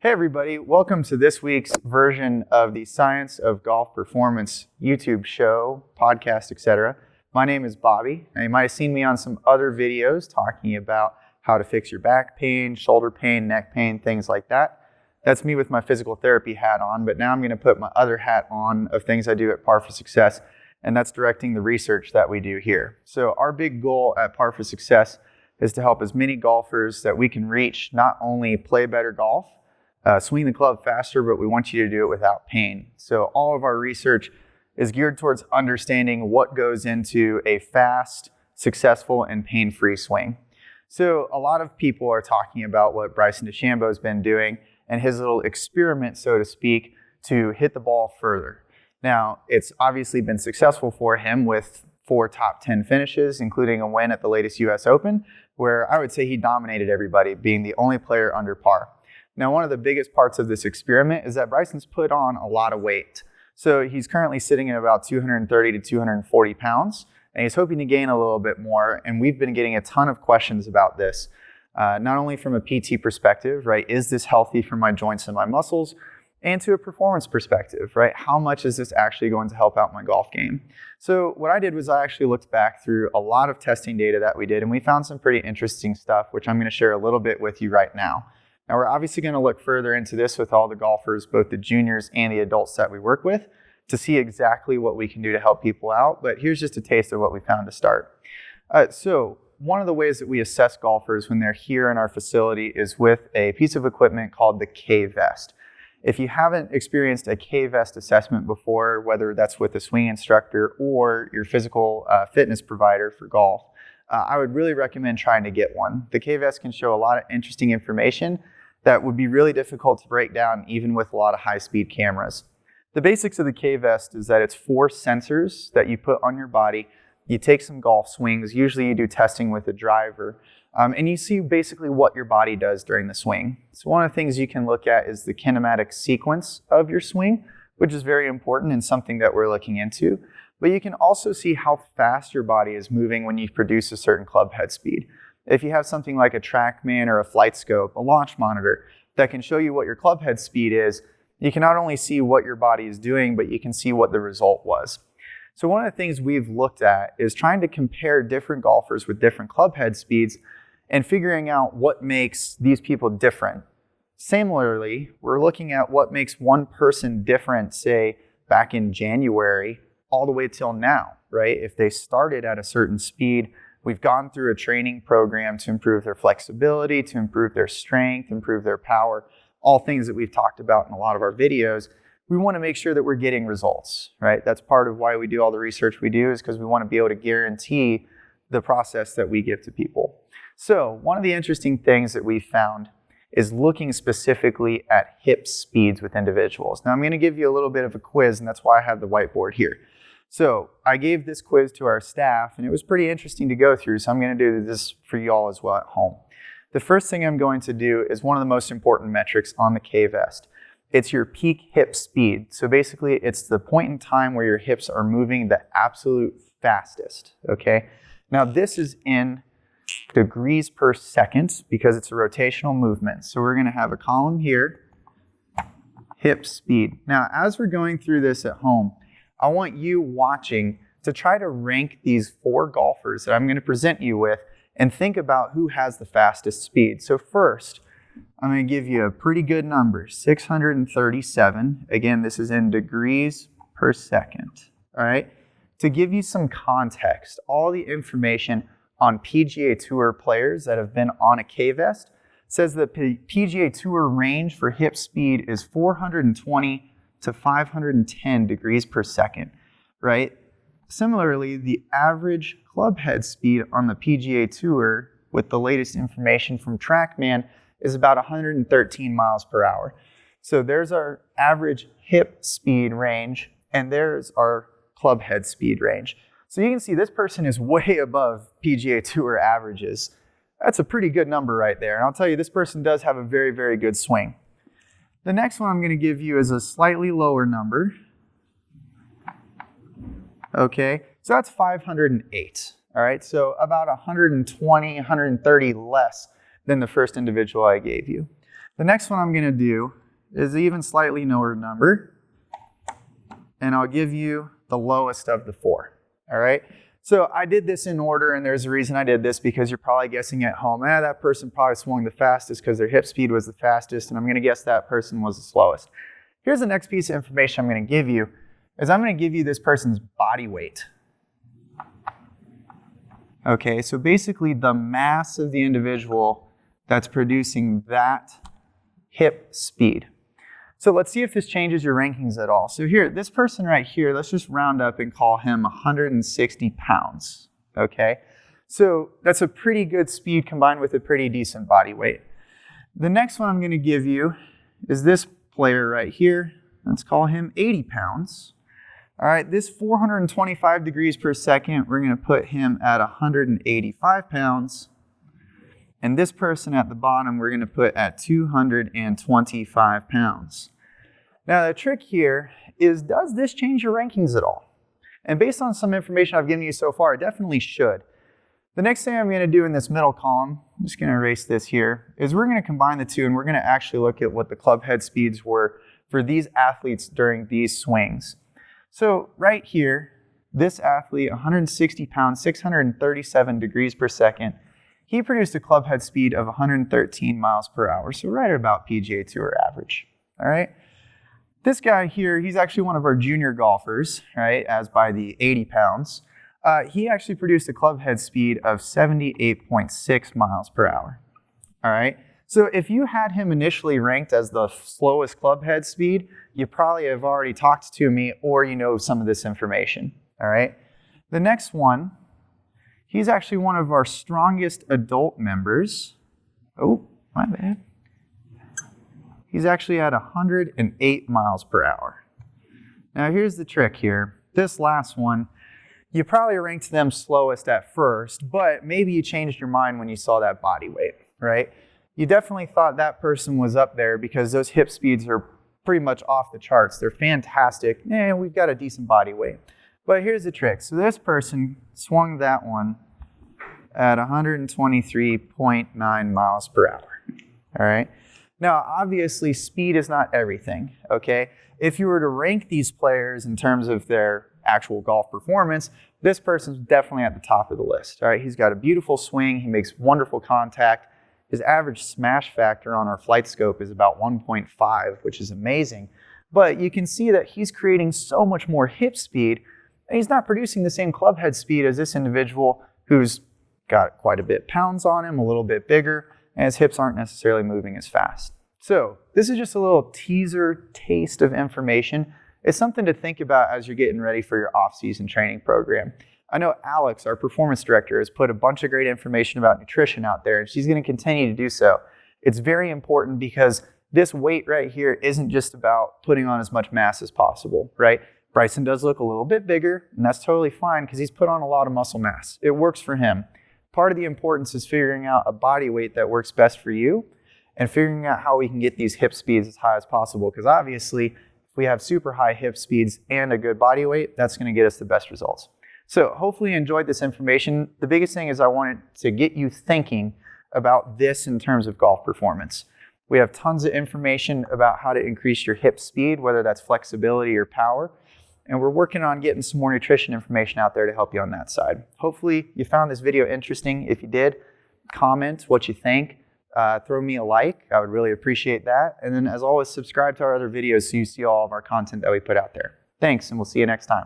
Hey everybody, welcome to this week's version of the Science of Golf Performance YouTube show, podcast, etc. My name is Bobby, and you might have seen me on some other videos talking about how to fix your back pain, shoulder pain, neck pain, things like that. That's me with my physical therapy hat on, but now I'm going to put my other hat on of things I do at Par for Success, and that's directing the research that we do here. So our big goal at Par for Success is to help as many golfers that we can reach not only play better golf, swing the club faster, but we want you to do it without pain. So all of our research is geared towards understanding what goes into a fast, successful, and pain-free swing. So a lot of people are talking about what Bryson has been doing and his little experiment, so to speak, to hit the ball further. Now, it's obviously been successful for him with 4 top 10 finishes, including a win at the latest US Open, where I would say he dominated everybody, being the only player under par. Now, one of the biggest parts of this experiment is that Bryson's put on a lot of weight. So he's currently sitting at about 230 to 240 pounds, and he's hoping to gain a little bit more. And we've been getting a ton of questions about this, not only from a PT perspective, right? Is this healthy for my joints and my muscles? And to a performance perspective, right? How much is this actually going to help out my golf game? So what I did was I actually looked back through a lot of testing data that we did, and we found some pretty interesting stuff, which I'm going to share a little bit with you right now. Now, we're obviously going to look further into this with all the golfers, both the juniors and the adults that we work with, to see exactly what we can do to help people out. But here's just a taste of what we found to start. So one of the ways that we assess golfers when they're here in our facility is with a piece of equipment called the K-Vest. If you haven't experienced a K-Vest assessment before, whether that's with a swing instructor or your physical fitness provider for golf, I would really recommend trying to get one. The K-Vest can show a lot of interesting information that would be really difficult to break down even with a lot of high-speed cameras. The basics of the K-Vest is that it's 4 sensors that you put on your body. You take some golf swings, usually you do testing with a driver, and you see basically what your body does during the swing. So one of the things you can look at is the kinematic sequence of your swing, which is very important and something that we're looking into. But you can also see how fast your body is moving when you produce a certain club head speed. If you have something like a TrackMan or a Flight Scope, a launch monitor that can show you what your club head speed is, you can not only see what your body is doing, but you can see what the result was. So one of the things we've looked at is trying to compare different golfers with different club head speeds and figuring out what makes these people different. Similarly, we're looking at what makes one person different, say, back in January, all the way till now, right? If they started at a certain speed, we've gone through a training program to improve their flexibility, to improve their strength, improve their power, all things that we've talked about in a lot of our videos. We want to make sure that we're getting results, right? That's part of why we do all the research we do, is because we want to be able to guarantee the process that we give to people. So one of the interesting things that we found is looking specifically at hip speeds with individuals. Now I'm going to give you a little bit of a quiz, and that's why I have the whiteboard here. So I gave this quiz to our staff, and it was pretty interesting to go through, so I'm going to do this for you all as well at home. The first thing I'm going to do is one of the most important metrics on the K-Vest. It's your peak hip speed. So basically, it's the point in time where your hips are moving the absolute fastest, okay? Now this is in degrees per second because it's a rotational movement. So we're going to have a column here, hip speed. Now, as we're going through this at home, I want you watching to try to rank these 4 golfers that I'm going to present you with and think about who has the fastest speed. So first, I'm going to give you a pretty good number, 637. Again, this is in degrees per second. All right. To give you some context, all the information on PGA Tour players that have been on a K-Vest says that the PGA Tour range for hip speed is 420 to 510 degrees per second, right? Similarly, the average club head speed on the PGA Tour with the latest information from TrackMan is about 113 miles per hour. So there's our average hip speed range, and there's our club head speed range. So you can see this person is way above PGA Tour averages. That's a pretty good number right there. And I'll tell you, this person does have a very, very good swing. The next one I'm going to give you is a slightly lower number. Okay, so that's 508. All right, so about 120, 130 less than the first individual I gave you. The next one I'm going to do is even slightly lower number, and I'll give you the lowest of the 4. All right? So I did this in order, and there's a reason I did this, because you're probably guessing at home, that person probably swung the fastest because their hip speed was the fastest, and I'm going to guess that person was the slowest. Here's the next piece of information I'm going to give you, is I'm going to give you this person's body weight. Okay, so basically the mass of the individual that's producing that hip speed. So let's see if this changes your rankings at all. So here, this person right here, let's just round up and call him 160 pounds, okay? So that's a pretty good speed combined with a pretty decent body weight. The next one I'm going to give you is this player right here. Let's call him 80 pounds. All right, this 425 degrees per second, we're going to put him at 185 pounds. And this person at the bottom, we're going to put at 225 pounds. Now, the trick here is, does this change your rankings at all? And based on some information I've given you so far, it definitely should. The next thing I'm going to do in this middle column, I'm just going to erase this here, is we're going to combine the two, and we're going to actually look at what the club head speeds were for these athletes during these swings. So right here, this athlete, 160 pounds, 637 degrees per second, he produced a club head speed of 113 miles per hour, so right at about PGA Tour average. All right. This guy here, he's actually one of our junior golfers, right, as by the 80 pounds. He actually produced a club head speed of 78.6 miles per hour. All right. So if you had him initially ranked as the slowest club head speed, you probably have already talked to me, or you know some of this information. All right. The next one, he's actually one of our strongest adult members. Oh, my bad. He's actually at 108 miles per hour. Now here's the trick here. This last one, you probably ranked them slowest at first, but maybe you changed your mind when you saw that body weight, right? You definitely thought that person was up there because those hip speeds are pretty much off the charts. They're fantastic, and we've got a decent body weight. But here's the trick. So this person swung that one at 123.9 miles per hour, all right? Now, obviously, speed is not everything, okay? If you were to rank these players in terms of their actual golf performance, this person's definitely at the top of the list, all right? He's got a beautiful swing. He makes wonderful contact. His average smash factor on our flight scope is about 1.5, which is amazing. But you can see that he's creating so much more hip speed, and he's not producing the same club head speed as this individual who's got quite a bit pounds on him, a little bit bigger, and his hips aren't necessarily moving as fast. So this is just a little teaser taste of information. It's something to think about as you're getting ready for your off-season training program. I know Alex, our performance director, has put a bunch of great information about nutrition out there, and she's going to continue to do so. It's very important because this weight right here isn't just about putting on as much mass as possible, right? Bryson does look a little bit bigger, and that's totally fine because he's put on a lot of muscle mass. It works for him. Part of the importance is figuring out a body weight that works best for you and figuring out how we can get these hip speeds as high as possible, because obviously if we have super high hip speeds and a good body weight, that's going to get us the best results. So hopefully you enjoyed this information. The biggest thing is I wanted to get you thinking about this in terms of golf performance. We have tons of information about how to increase your hip speed, whether that's flexibility or power. And we're working on getting some more nutrition information out there to help you on that side. Hopefully you found this video interesting. If you did, comment what you think. Throw me a like. I would really appreciate that. And then as always, subscribe to our other videos so you see all of our content that we put out there. Thanks, and we'll see you next time.